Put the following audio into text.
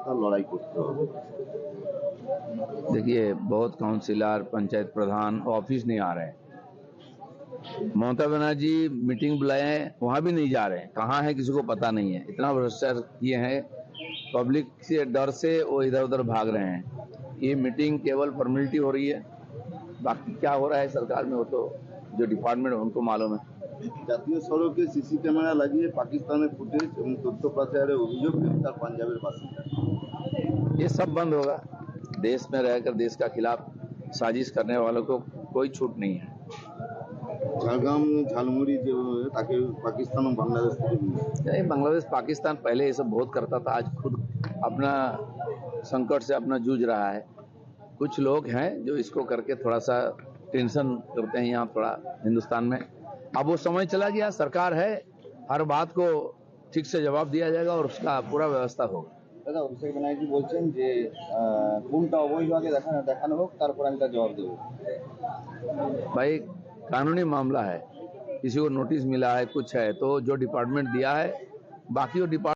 लगातार लड़ाई करते हो। देखिए, बहुत काउंसिलर, पंचायत प्रधान ऑफिस नहीं आ रहे हैं। ममता बनर्जी मीटिंग बुलाए, वहां भी नहीं जा रहे हैं। कहाँ है किसी को पता नहीं है। इतना भ्रष्टाचार किए हैं, पब्लिक से डर से वो इधर उधर भाग रहे हैं। ये मीटिंग केवल फॉर्मेलिटी हो रही है, बाकी क्या हो रहा है सरकार में वो तो जो डिपार्टमेंट उनको मालूम है। জাতীয় সড়কে সিসি ক্যামেরা লাগিয়ে পাকিস্তানের ফুটেজ এবং তথ্য পাচারের অভিযোগ গ্রেফতার পাঞ্জাবের বাসিন্দা। ये सब बंद होगा। देश में रहकर देश का खिलाफ साजिश करने वालों को कोई छूट नहीं है। ঝাড়গ্রাম ঝালমুড়ি যে তাকে পাকিস্তান ও বাংলাদেশ থেকে नहीं, बांग्लादेश पाकिस्तान पहले ये सब बहुत करता था, आज खुद अपना संकट से अपना जूझ रहा है। कुछ लोग हैं जो इसको करके थोड़ा सा टेंशन करते हैं यहाँ थोड़ा हिंदुस्तान में। अब वो समय चला गया, सरकार है, हर बात को ठीक से जवाब दिया जाएगा और उसका पूरा व्यवस्था होगा। দাদা, অভিষেক ব্যানার্জি বলছেন যে কোনটা অবৈধ আগে দেখানো হোক, তারপর আমি তার জবাব দেবো। भाई, कानूनी मामला है, किसी को नोटिस मिला है, कुछ है तो जो डिपार्टमेंट दिया है, बाकी वो डिपार्टमेंट